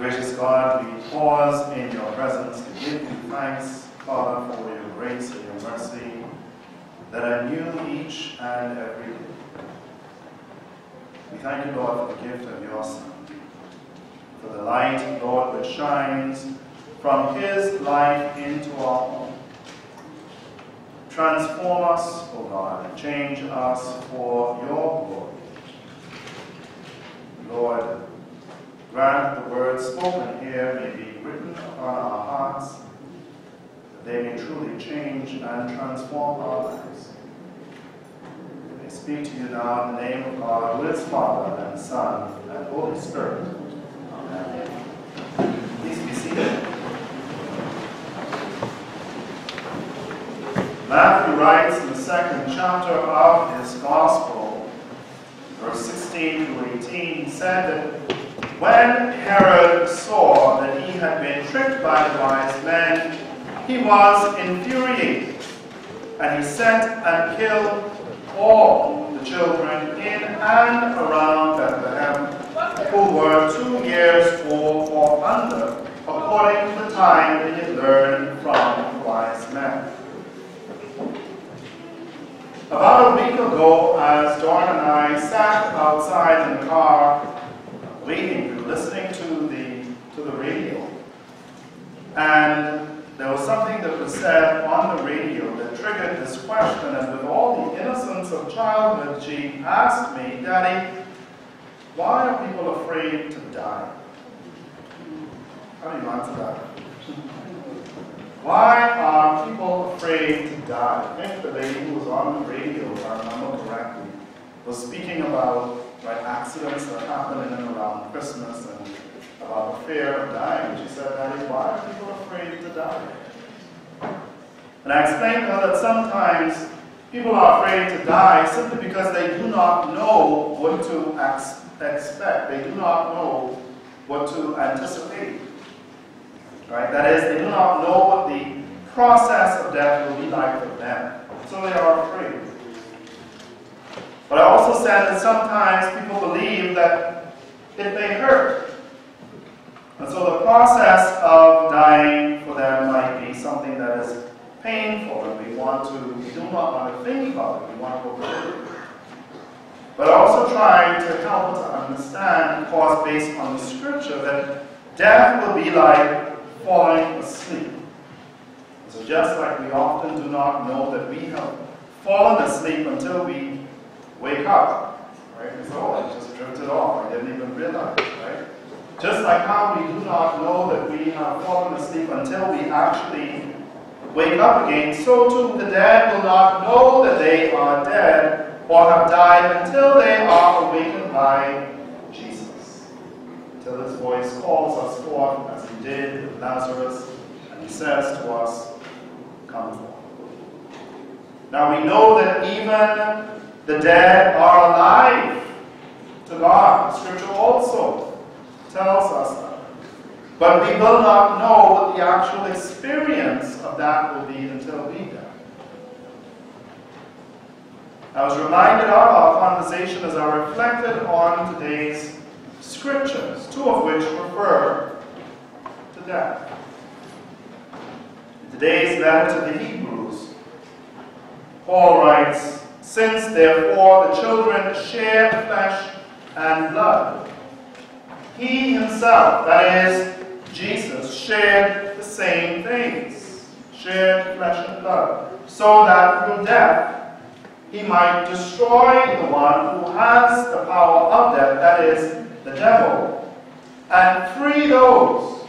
Gracious God, we pause in your presence to give you thanks, Father, for your grace and your mercy that are new each and every day. We thank you, Lord, for the gift of your Son, for the light, Lord, which shines from his life into our home. Transform us, O God, and change us for your glory. Lord, grant the words spoken here may be written upon our hearts, that they may truly change and transform our lives. I speak to you now in the name of God, who is Father and Son and Holy Spirit. Amen. Please be seated. Matthew writes in the second chapter of his Gospel, verse 16 to 18, said that when Herod saw that he had been tricked by the wise men, he was infuriated, and he sent and killed all the children in and around Bethlehem who were 2 years old or under, according to the time that he had learned from the wise men. About a week ago, as Dawn and I sat outside in the car, waiting, listening to the radio, and there was something that was said on the radio that triggered this question, and with all the innocence of childhood, she asked me, "Daddy, why are people afraid to die?" How do you answer that? Why are people afraid to die? I think the lady who was on the radio, if I remember correctly, was speaking about accidents that happen in and around Christmas and about the fear of dying. She said, "Daddy, why are people afraid to die?" And I explained to her that sometimes people are afraid to die simply because they do not know what to expect. They do not know what to anticipate. Right? That is, they do not know what the process of death will be like for them. So they are afraid. But I also said that sometimes people believe that it may hurt. And so the process of dying for them might be something that is painful, and we do not want to think about it. We want to avoid it. But also trying to help to understand, of course, based on the scripture, that death will be like falling asleep. So just like we often do not know that we have fallen asleep until we wake up, right? So I just drifted off. I didn't even realize, right? Just like how we do not know that we have fallen asleep until we actually wake up again, so too the dead will not know that they are dead or have died until they are awakened by Jesus. Until his voice calls us forth, as he did with Lazarus, and he says to us, "Come forth." Now we know that even the dead are alive to God. The scripture also tells us that. But we will not know what the actual experience of that will be until we die. I was reminded of our conversation as I reflected on today's scriptures, 2 of which refer to death. In today's letter to the Hebrews, Paul writes, "Since therefore the children share flesh and blood, he himself," that is, Jesus, "shared the same things," shared flesh and blood, "so that through death he might destroy the one who has the power of death, that is, the devil, and free those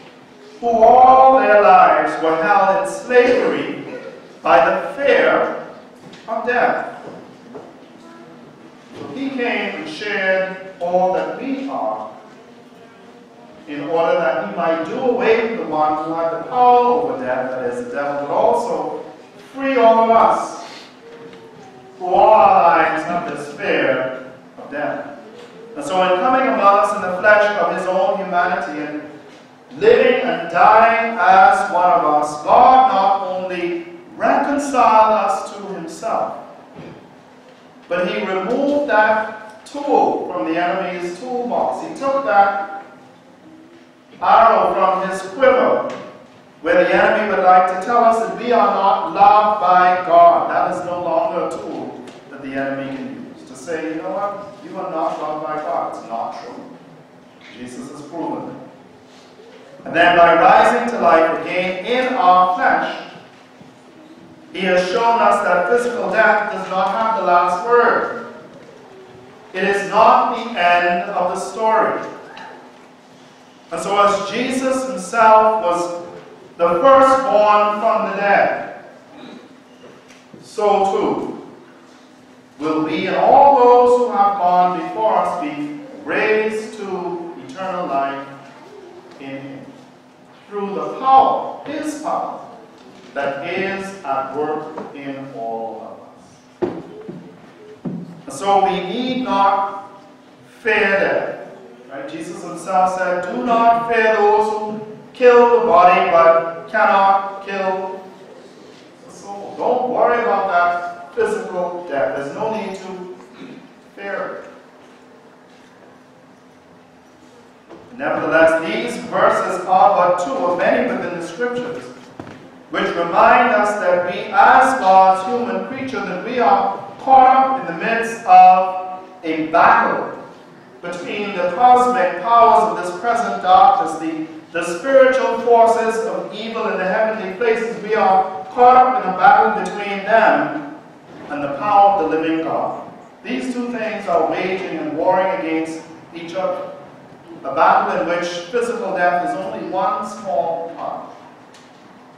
who all their lives were held in slavery by the fear of death." So he came and shared all that we are, in order that he might do away with the one who had the power over death, that is, the devil, but also free all of us, who all our lives have this fear of death. And so in coming among us in the flesh of his own humanity and living and dying as one of us, God not only reconciled us to himself, but he removed that tool from the enemy's toolbox. He took that arrow from his quiver, where the enemy would like to tell us that we are not loved by God. That is no longer a tool that the enemy can use to say, you know what, you are not loved by God. It's not true. Jesus has proven it. And then by rising to life again in our flesh, he has shown us that physical death does not have the last word. It is not the end of the story. And so as Jesus himself was the firstborn from the dead, so too will we and all those who have gone before us be raised to eternal life in him, through the power, his power, that is at work in all of us. And so we need not fear death. Right? Jesus himself said, do not fear those who kill the body but cannot kill the soul. Don't worry about that physical death. There's no need to fear it. Nevertheless, these verses are but two of many within the scriptures, which remind us that we, as God's human creature, that we are caught up in the midst of a battle between the cosmic powers of this present darkness, the spiritual forces of evil in the heavenly places. We are caught up in a battle between them and the power of the living God. These two things are waging and warring against each other. A battle in which physical death is only one small part.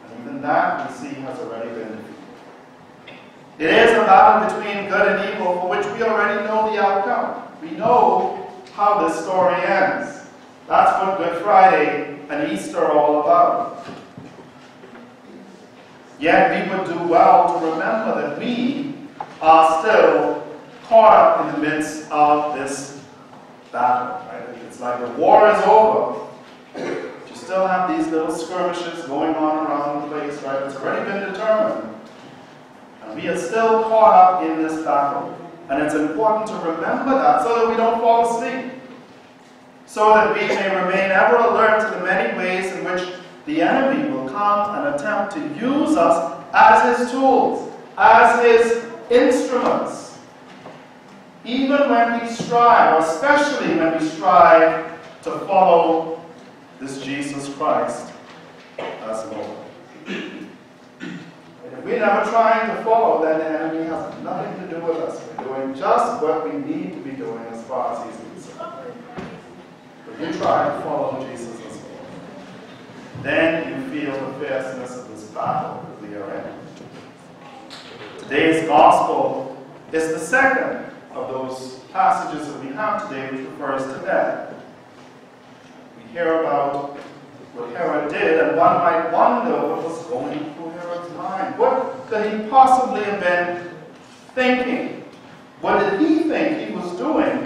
And even that, we see, has already been defeated. It is a battle between good and evil for which we already know the outcome. We know how this story ends. That's what Good Friday and Easter are all about. Yet we would do well to remember that we are still caught up in the midst of this battle. Right? It's like the war is over. You still have these little skirmishes going on around the place, right? It's already been determined. And we are still caught up in this battle. And it's important to remember that so that we don't fall asleep. So that we may remain ever alert to the many ways in which the enemy will come and attempt to use us as his tools, as his instruments. Even when we strive, or especially when we strive to follow this Jesus Christ as Lord. And if we're never trying to follow, then the enemy has nothing to do with us. We're doing just what we need to be doing as far as he's concerned. But you try to follow Jesus as Lord, then you feel the fierceness of this battle that we are in. Today's gospel is the second of those passages that we have today, which refers to death. We hear about what Herod did, and one might wonder what was going through Herod's mind. What could he possibly have been thinking? What did he think he was doing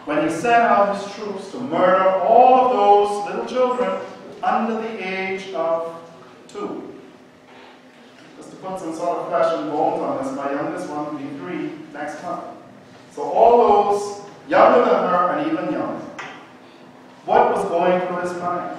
when he sent out his troops to murder all of those little children under the age of 2? Just to put some sort of flesh and bones on this, my youngest one will be 3 next month. So all those younger than her and even younger, what was going through his mind?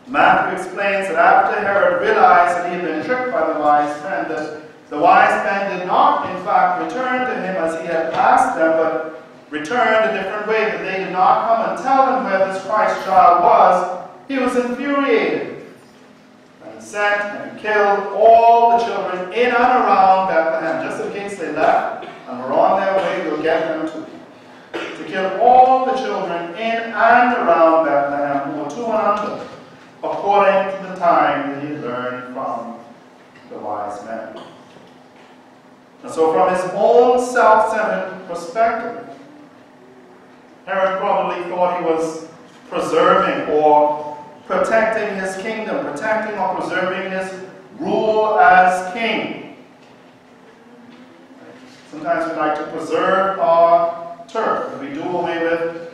Matthew explains that after Herod realized that he had been tricked by the wise men, that the wise men did not, in fact, return to him as he had asked them, but returned a different way, that they did not come and tell him where this Christ child was, he was infuriated. And he sent and killed all the children in and around Bethlehem, just in case they left and were on their way to get them too. To kill all the children in and around Bethlehem who were 2 and under, according to the time that he had learned from the wise men. And so from his own self-centered perspective, Herod probably thought he was preserving or protecting his kingdom, protecting or preserving his rule as king. Sometimes we like to preserve our turf, and we do away with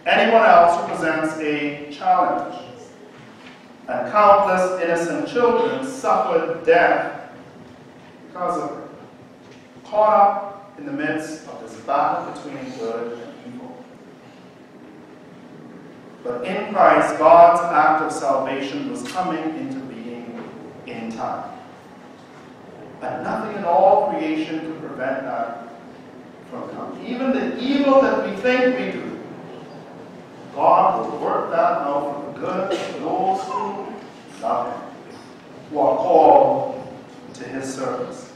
anyone else who presents a challenge. And countless innocent children suffered death because of it, caught up in the midst of this battle between good and evil. But in Christ, God's act of salvation was coming into being in time. And nothing in all creation could prevent that from coming. Even the evil that we think we do, God will work that out for the good of those who love Him, who are called to His service.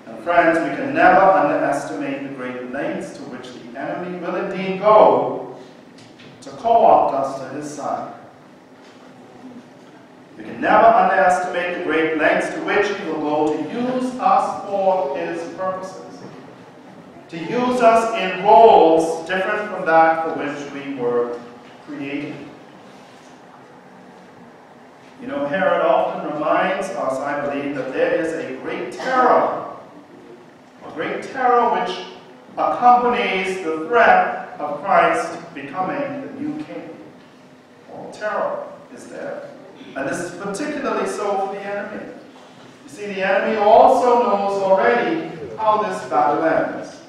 And friends, we can never underestimate the great lengths to which the enemy will indeed go to co-opt us to his side. We can never underestimate the great lengths to which he will go to use us for his purposes, to use us in roles different from that for which we were created. You know, Herod often reminds us, I believe, that there is a great terror which accompanies the threat of Christ becoming the new king. All terror is there. And this is particularly so for the enemy. You see, the enemy also knows already how this battle ends.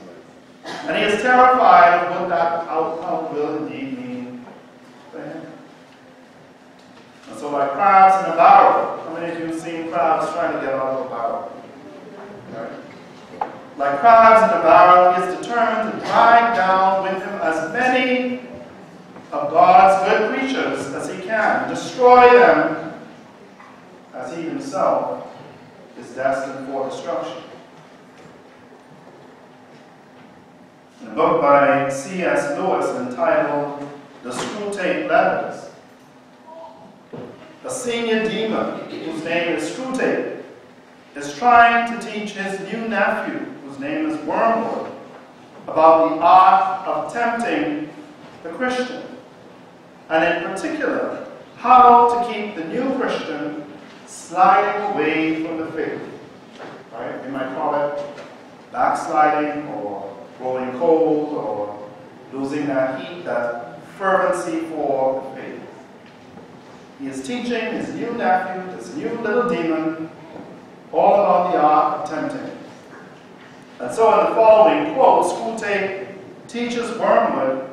And he is terrified of what that outcome will indeed mean for him. And so like crabs in a barrel. How many of you have seen crabs trying to get out of a barrel? Right? Like crabs in a barrel, he is determined to drag down with him as many of God's good creatures as he can, destroy them as he himself is destined for destruction. In a book by C.S. Lewis entitled The Screwtape Letters, a senior demon whose name is Screwtape is trying to teach his new nephew, whose name is Wormwood, about the art of tempting the Christian, and in particular, how to keep the new Christian sliding away from the faith. Right? We might call it backsliding, or growing cold, or losing that heat, that fervency for the faith. He is teaching his new nephew, this new little demon, all about the art of tempting. And so in the following quote, Screwtape teaches Wormwood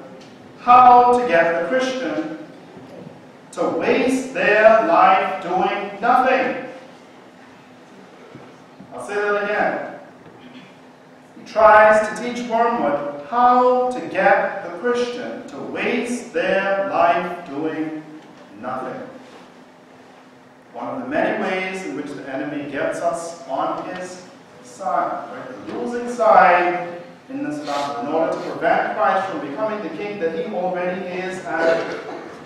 how to get the Christian to waste their life doing nothing. I'll say that again. He tries to teach Wormwood how to get the Christian to waste their life doing nothing. One of the many ways in which the enemy gets us on his side, right? The losing side in this battle, in order to prevent Christ from becoming the king that he already is and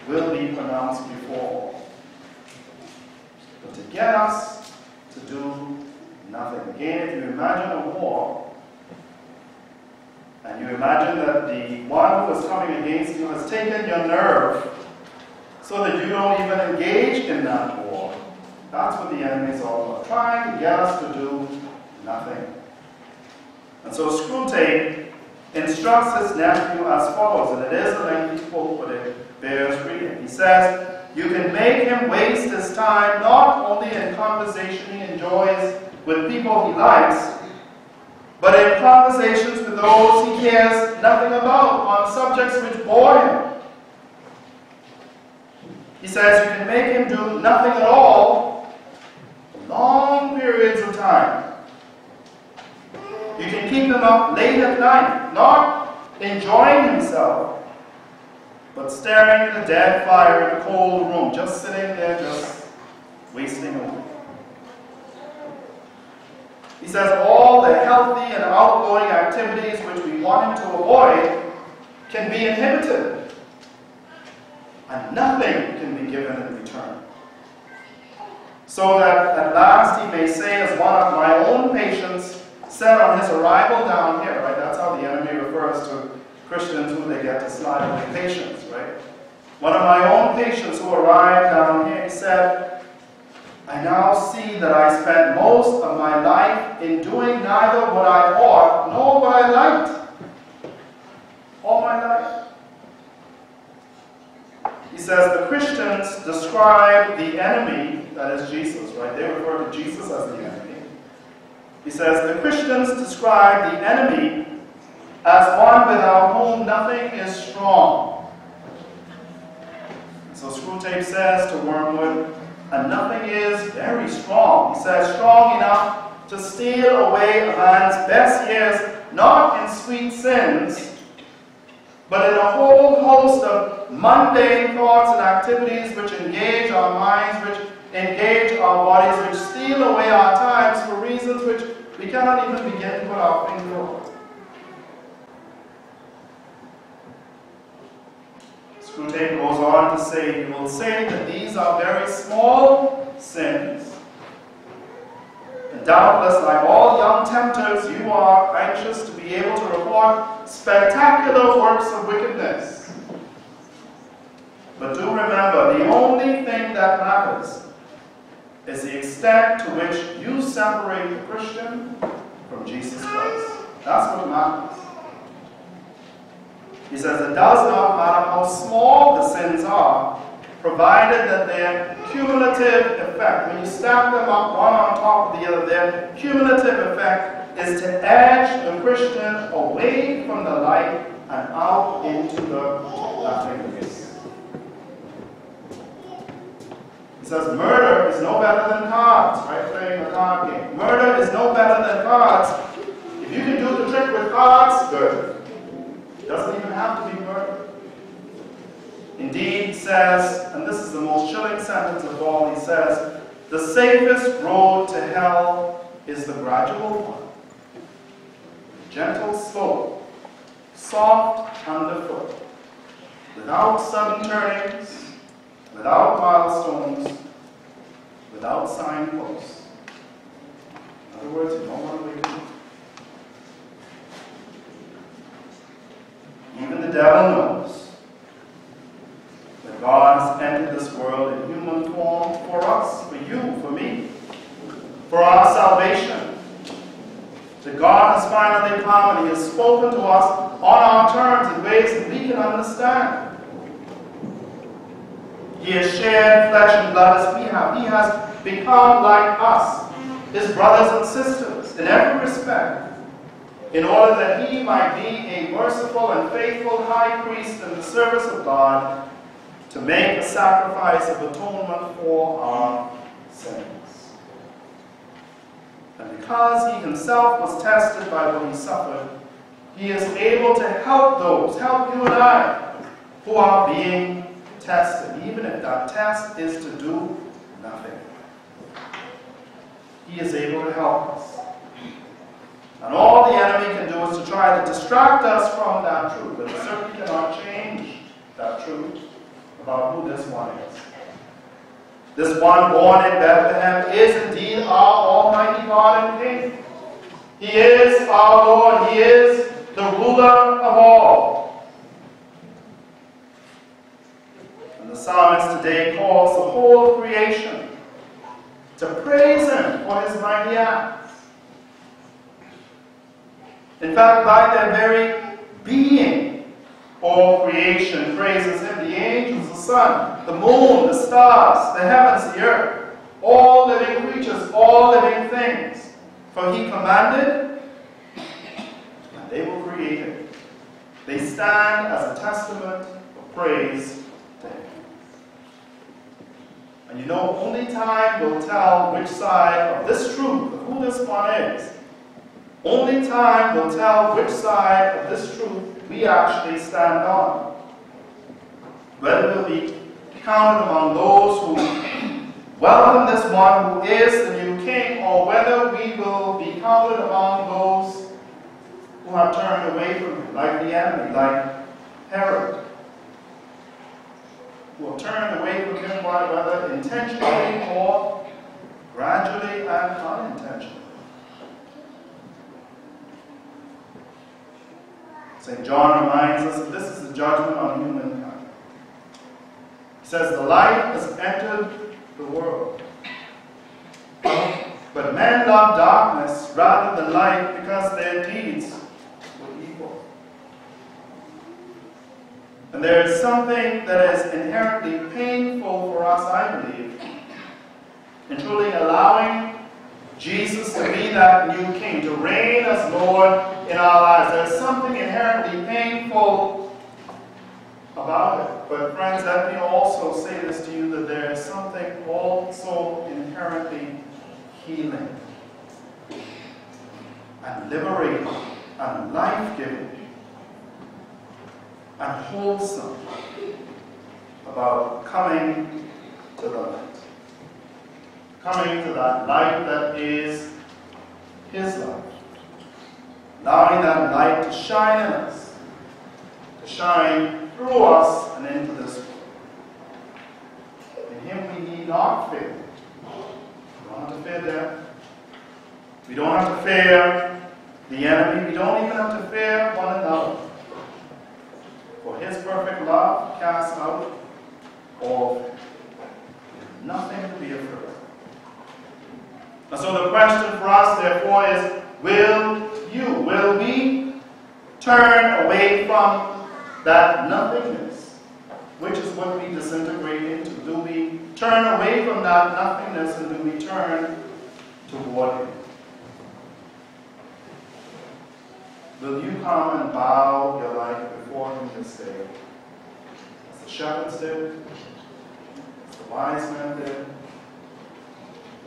will be pronounced before. But to get us to do nothing. Again, if you imagine a war, and you imagine that the one who is coming against you has taken your nerve so that you don't even engage in that war. That's what the enemy is all about, trying to get us to do nothing. And so Screwtape instructs his nephew as follows, and it is a lengthy quote, but it bears reading. He says, "You can make him waste his time not only in conversation he enjoys with people he likes, but in conversations with those he cares nothing about, on subjects which bore him. He says you can make him do nothing at all for long periods of time. You can keep him up late at night, not enjoying himself, but staring at a dead fire in a cold room, just sitting there, just wasting away. He says all the healthy and outgoing activities which we want him to avoid can be inhibited, and nothing can be given in return. So that at last he may say, as one of my own patients said on his arrival down here," right? That's how the enemy refers to Christians who they get to slide away, patients, right? "One of my own patients who arrived down here, he said, I now see that I spent most of my life in doing neither what I ought nor what I liked. All my life." He says the Christians describe the enemy, that is Jesus, right? They refer to Jesus as the enemy. He says the Christians describe the enemy as one without whom nothing is strong. So Screwtape says to Wormwood, and nothing is very strong. He says, strong enough to steal away a man's best years, not in sweet sins, but in a whole host of mundane thoughts and activities which engage our minds, which engage our bodies, which steal away our times for reasons which we cannot even begin to put our finger on. Screwtape goes on to say, he will say that these are very small sins. And doubtless, like all young tempters, you are anxious to be able to report spectacular works of wickedness. But do remember, the only thing that matters is the extent to which you separate the Christian from Jesus Christ. That's what matters. He says it does not matter how small the sins are, provided that their cumulative effect, when you stack them up one on top of the other, their cumulative effect is to edge the Christian away from the light and out into the nothingness. He says murder is no better than cards, right? Playing a card game. Murder is no better than cards. If you can do the trick with cards, good. It doesn't even have to be murder. Indeed, he says, and this is the most chilling sentence of all, he says, the safest road to hell is the gradual one. Gentle slope, soft underfoot, without sudden turnings, without milestones, without signposts. In other words, you don't want to wake up. Even the devil knows that God has entered this world in human form for us, for you, for me, for our salvation. That God has finally come and He has spoken to us on our terms in ways that we can understand. He has shared flesh and blood as we have. He has become like us, His brothers and sisters, in every respect, in order that He might be a merciful and faithful high priest in the service of God to make a sacrifice of atonement for our sins. And because He Himself was tested by what He suffered, He is able to help those, help you and I, who are being tested, even if that test is to do nothing. He is able to help us. And all the enemy can do is to try to distract us from that truth, but it certainly cannot change that truth about who this one is. This one born in Bethlehem is indeed our Almighty God and King. He is our Lord. He is the ruler of all. And the psalmist today calls the whole creation to praise Him for His mighty acts. In fact, by their very being, all creation praises Him. The angels, the sun, the moon, the stars, the heavens, the earth, all living creatures, all living things. For He commanded, and they were created. They stand as a testament of praise to Him. And you know, only time will tell which side of this truth, of who this one is, only time will tell which side of this truth we actually stand on. Whether we'll be counted among those who welcome this one who is the new king, or whether we will be counted among those who have turned away from Him, like the enemy, like Herod, who have turned away from Him, whether intentionally or gradually and unintentionally. St. John reminds us that this is the judgment on humankind. He says, the light has entered the world. But men love darkness rather than light because their deeds were evil. And there is something that is inherently painful for us, I believe, in truly allowing Jesus to be that new king, to reign as Lord in our lives. There's something inherently painful people about it. But friends, let me also say this to you, that there is something also inherently healing and liberating and life-giving and wholesome about coming to the light. Coming to that light that is His light. Allowing that light to shine in us, to shine through us and into this world. In Him we need not fear. We don't have to fear death. We don't have to fear the enemy. We don't even have to fear one another. For His perfect love casts out all fear. Nothing to be afraid of. And so the question for us, therefore, is, will we turn away from that nothingness, which is what we disintegrate into? Do we turn away from that nothingness and do we turn toward Him? Will you come and bow your life before Him this day, as the shepherds did, as the wise men did,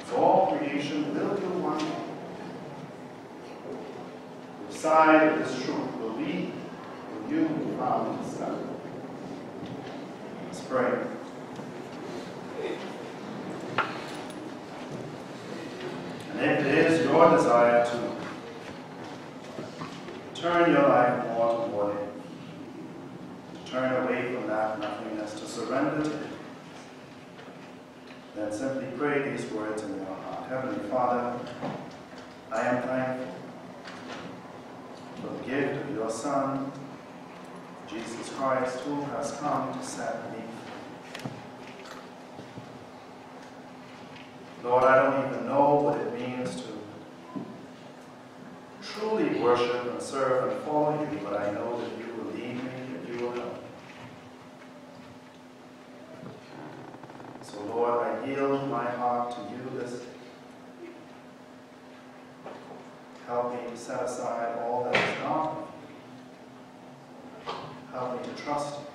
as all creation will do one day? Side of this truth will you be found in sight. Let's pray. And if it is your desire to turn your life more toward Him, to turn away from that nothingness, to surrender to Him, then simply pray these words in your heart. Heavenly Father, I am thankful for the gift of your Son, Jesus Christ, who has come to set me free. Lord, I don't even know what it means to truly worship and serve and follow you, but I know that you will lead me, that you will help me. So Lord, I yield my heart to you this day. Help me to set aside all that is not of you. Help me to trust you.